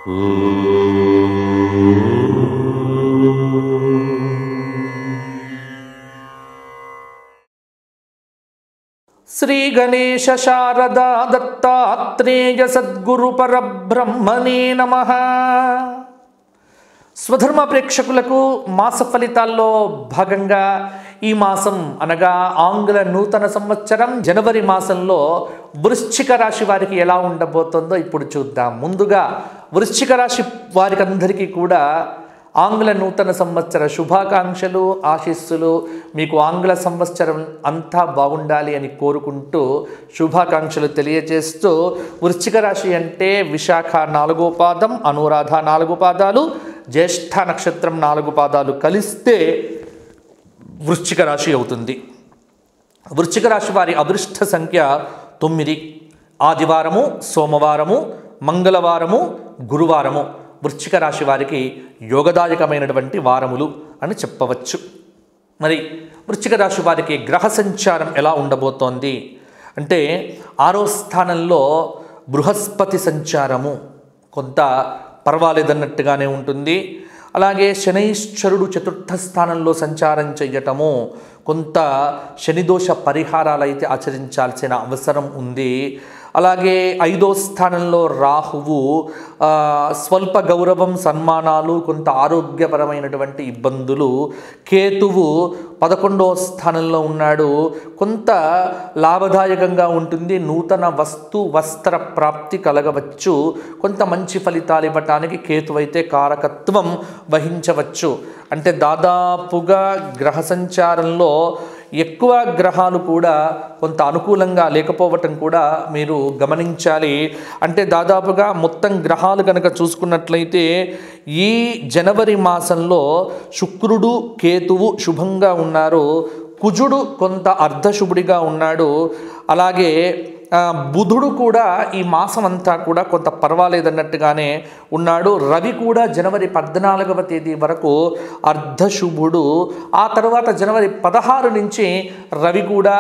శ్రీ గణేశ శారదా దత్తాత్రేయ సద్గురు పరబ్రహ్మణే నమః. స్వధర్మ ప్రేక్షకులకు మాస ఫలితాల్లో భాగంగా ఈ మాసం అనగా ఆంగ్ల నూతన సంవత్సరం జనవరి మాసంలో వృశ్చిక రాశి వారికి ఎలా ఉండబోతుందో ఇప్పుడు చూద్దాం. ముందుగా వృశ్చిక రాశి వారికి అందరికీ కూడా ఆంగ్ల నూతన సంవత్సర శుభాకాంక్షలు, ఆశీస్సులు. మీకు ఆంగ్ల సంవత్సరం అంతా బాగుండాలి అని కోరుకుంటూ శుభాకాంక్షలు తెలియజేస్తూ, వృశ్చిక రాశి అంటే విశాఖ 4వ పాదం, అనురాధ 4 పాదాలు, జ్యేష్ఠ నక్షత్రం 4 పాదాలు కలిస్తే వృశ్చిక రాశి అవుతుంది. వృశ్చిక రాశి వారి అదృష్ట సంఖ్య 9. ఆదివారము, సోమవారము, మంగళవారము, గురువారము వృశ్చిక రాశి వారికి యోగదాయకమైనటువంటి వారములు అని చెప్పవచ్చు. మరి వృశ్చిక రాశి వారికి గ్రహ సంచారం ఎలా ఉండబోతోంది అంటే 6వ స్థానంలో బృహస్పతి సంచారము కొంత పర్వాలేదన్నట్టుగానే ఉంటుంది. అలాగే శనైశ్వరుడు 4ర్థ స్థానంలో సంచారం చెయ్యటము కొంత శనిదోష పరిహారాలు అయితే ఆచరించాల్సిన అవసరం ఉంది. అలాగే 5వ స్థానంలో రాహువు స్వల్ప గౌరవం, సన్మానాలు, కొంత ఆరోగ్యపరమైనటువంటి ఇబ్బందులు. కేతువు 11వ స్థానంలో ఉన్నాడు, కొంత లాభదాయకంగా ఉంటుంది. నూతన వస్త్ర ప్రాప్తి కలగవచ్చు. కొంత మంచి ఫలితాలు ఇవ్వటానికి కేతువైతే కారకత్వం వహించవచ్చు. అంటే దాదాపుగా గ్రహ సంచారంలో ఎక్కువ గ్రహాలు కూడా కొంత అనుకూలంగా లేకపోవటం కూడా మీరు గమనించాలి. అంటే దాదాపుగా మొత్తం గ్రహాలు కనుక చూసుకున్నట్లయితే ఈ జనవరి మాసంలో శుక్రుడు, కేతువు శుభంగా ఉన్నారు. కుజుడు కొంత అర్ధశుభుడిగా ఉన్నాడు. అలాగే బుధుడు కూడా ఈ మాసం అంతా కూడా కొంత పర్వాలేదన్నట్టుగానే ఉన్నాడు. రవి కూడా జనవరి 14వ తేదీ వరకు అర్ధశుభుడు. ఆ తర్వాత జనవరి 16 నుంచి రవి కూడా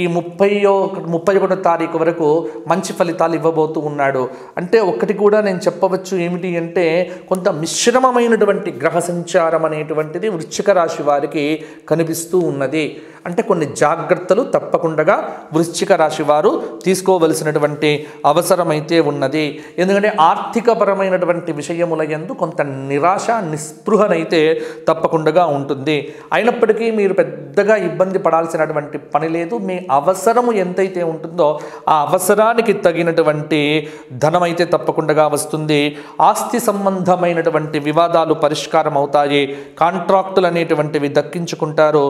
ఈ 31వ తారీఖు వరకు మంచి ఫలితాలు ఇవ్వబోతూ ఉన్నాడు. అంటే ఒకటి కూడా నేను చెప్పవచ్చు ఏమిటి అంటే కొంత మిశ్రమమైనటువంటి గ్రహ సంచారం అనేటువంటిది వృశ్చిక రాశి వారికి కనిపిస్తూ ఉన్నది. అంటే కొన్ని జాగ్రత్తలు తప్పకుండా వృశ్చిక రాశి వారు తీసుకోవలసినటువంటి అవసరం అయితే ఉన్నది. ఎందుకంటే ఆర్థికపరమైనటువంటి విషయముల యందు కొంత నిరాశ, నిస్పృహనైతే తప్పకుండా ఉంటుంది. అయినప్పటికీ మీరు పెద్దగా ఇబ్బంది పడాల్సినటువంటి పని లేదు. మీ అవసరము ఎంతైతే ఉంటుందో ఆ అవసరానికి తగినటువంటి ధనం అయితే తప్పకుండా వస్తుంది. ఆస్తి సంబంధమైనటువంటి వివాదాలు పరిష్కారం అవుతాయి. కాంట్రాక్టులు అనేటువంటివి దక్కించుకుంటారు.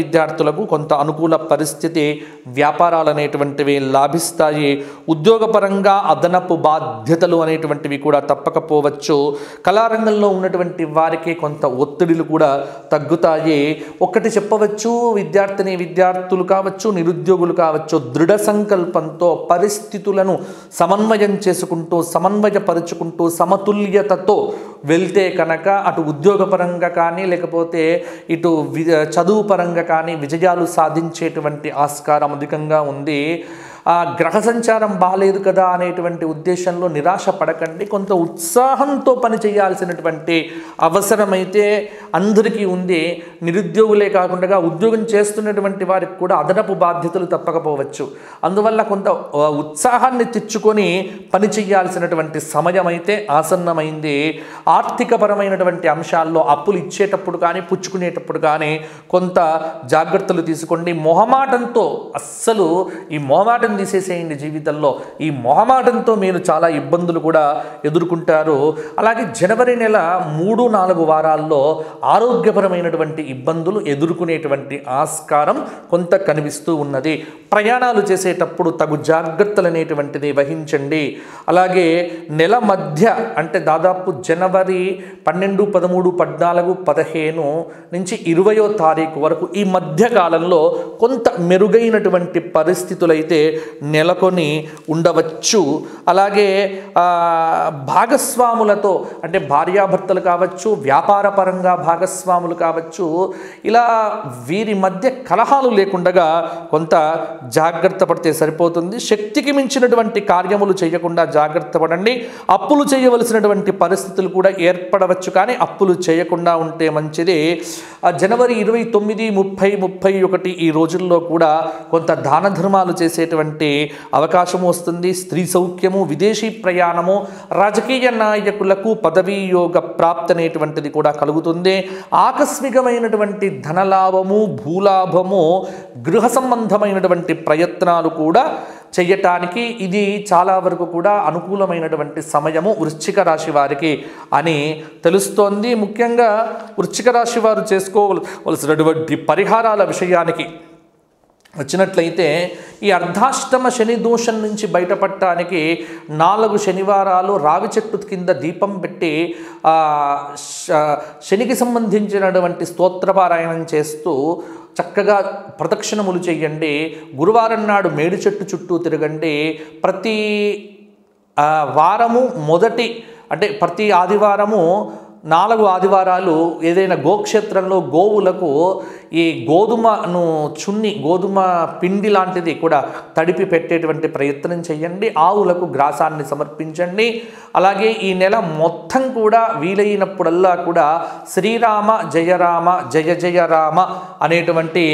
విద్యార్థులకు కొంత అనుకూల పరిస్థితి, వ్యాపారాలు అనేటువంటివి లాభిస్తాయి. ఉద్యోగపరంగా అదనపు బాధ్యతలు అనేటువంటివి కూడా తప్పకపోవచ్చు. కళారంగంలో ఉన్నటువంటి వారికి కొంత ఒత్తిడిలు కూడా తగ్గుతాయి. ఒకటి చెప్పవచ్చు, విద్యార్థులు కావచ్చు, నిరుద్యోగులు కావచ్చు, దృఢ సంకల్పంతో పరిస్థితులను సమన్వయం చేసుకుంటూ, సమన్వయపరుచుకుంటూ, సమతుల్యతతో వెళ్తే కనుక అటు ఉద్యోగపరంగా కానీ లేకపోతే ఇటు చదువు పరంగా కానీ విజయాలు సాధించేటువంటి ఆస్కారం అధికంగా ఉంది. గ్రహ సంచారం బాలేదు కదా అనేటువంటి ఉద్దేశంలో నిరాశ పడకండి. కొంత ఉత్సాహంతో పని చేయాల్సినటువంటి అవసరమైతే అందరికీ ఉంది. నిరుద్యోగులే కాకుండా ఉద్యోగం చేస్తున్నటువంటి వారికి కూడా అదనపు బాధ్యతలు తప్పకపోవచ్చు. అందువల్ల కొంత ఉత్సాహాన్ని తెచ్చుకొని పని చేయాల్సినటువంటి సమయం అయితే ఆసన్నమైంది. ఆర్థికపరమైనటువంటి అంశాల్లో అప్పులు ఇచ్చేటప్పుడు కానీ పుచ్చుకునేటప్పుడు కానీ కొంత జాగ్రత్తలు తీసుకోండి. మొహమాటంతో అస్సలు ఈ మొహమాటం తీసేసేయండి. జీవితంలో ఈ మొహమాటంతో మీరు చాలా ఇబ్బందులు కూడా ఎదుర్కొంటారు. అలాగే జనవరి నెల 3-4 వారాల్లో ఆరోగ్యపరమైనటువంటి ఇబ్బందులు ఎదుర్కొనేటువంటి ఆస్కారం కొంత కనిపిస్తూ ఉన్నది. ప్రయాణాలు చేసేటప్పుడు తగు జాగ్రత్తలు అనేటువంటిది వహించండి. అలాగే నెల మధ్య అంటే దాదాపు జనవరి 12, 13, 14, 15 నుంచి 20వ తారీఖు వరకు ఈ మధ్య కాలంలో కొంత మెరుగైనటువంటి పరిస్థితులైతే నెలకొని ఉండవచ్చు. అలాగే భాగస్వాములతో అంటే భార్యాభర్తలు కావచ్చు, వ్యాపార పరంగా భాగస్వాములు కావచ్చు, ఇలా వీరి మధ్య కలహాలు లేకుండా కొంత జాగ్రత్త పడితే సరిపోతుంది. శక్తికి మించినటువంటి కార్యములు చేయకుండా జాగ్రత్త పడండి. అప్పులు చేయవలసినటువంటి పరిస్థితులు కూడా ఏర్పడవచ్చు, కానీ అప్పులు చేయకుండా ఉంటే మంచిది. జనవరి 29, 30, 31 ఈ రోజుల్లో కూడా కొంత దాన ధర్మాలు చేసేటువంటి అవకాశం వస్తుంది. స్త్రీ సౌఖ్యము, విదేశీ ప్రయాణము, రాజకీయ నాయకులకు పదవీ యోగ ప్రాప్తి అనేటువంటిది కూడా కలుగుతుంది. ఆకస్మికమైనటువంటి ధనలాభము, భూలాభము, గృహ సంబంధమైనటువంటి ప్రయత్నాలు కూడా చెయ్యటానికి ఇది చాలా వరకు కూడా అనుకూలమైనటువంటి సమయము వృశ్చిక రాశి వారికి అని తెలుస్తోంది. ముఖ్యంగా వృశ్చిక రాశి వారు చేసుకోవలసినటువంటి పరిహారాల విషయానికి వచ్చినట్లయితే ఈ అర్ధాష్టమ శని దోషం నుంచి బయటపడటానికి 4 శనివారాలు రావి చెట్టు కింద దీపం పెట్టి శనికి సంబంధించినటువంటి స్తోత్రపారాయణం చేస్తూ చక్కగా ప్రదక్షిణములు చేయండి. గురువారం నాడు మేడి చెట్టు చుట్టూ తిరగండి. ప్రతి వారము ప్రతి ఆదివారము 4 ఆదివారాలు ఏదైనా గోక్షేత్రంలో గోవులకు ఈ గోధుమను గోధుమ పిండి లాంటిది కూడా తడిపి పెట్టేటువంటి ప్రయత్నం చేయండి. ఆవులకు గ్రాసాన్ని సమర్పించండి. అలాగే ఈ నెల మొత్తం కూడా వీలైనప్పుడల్లా కూడా శ్రీరామ జయ రామ జయ జయ రామ అనేటువంటి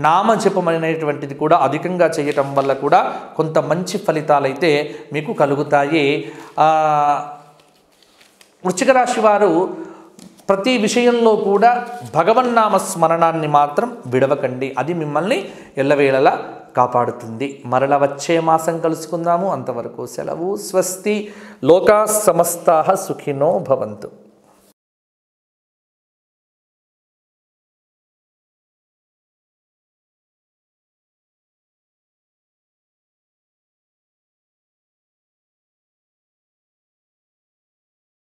నామజపం అనేటువంటిది కూడా అధికంగా చేయటం వల్ల కూడా కొంత మంచి ఫలితాలైతే మీకు కలుగుతాయి. వృశ్చిక రాశి వారు ప్రతి విషయంలో కూడా భగవన్నామ స్మరణాన్ని మాత్రం విడవకండి. అది మిమ్మల్ని ఎల్లవేళలా కాపాడుతుంది. మరల వచ్చే మాసం కలుసుకుందాము. అంతవరకు సెలవు. స్వస్తి. లోకా సమస్తాః సుఖినో భవంతు.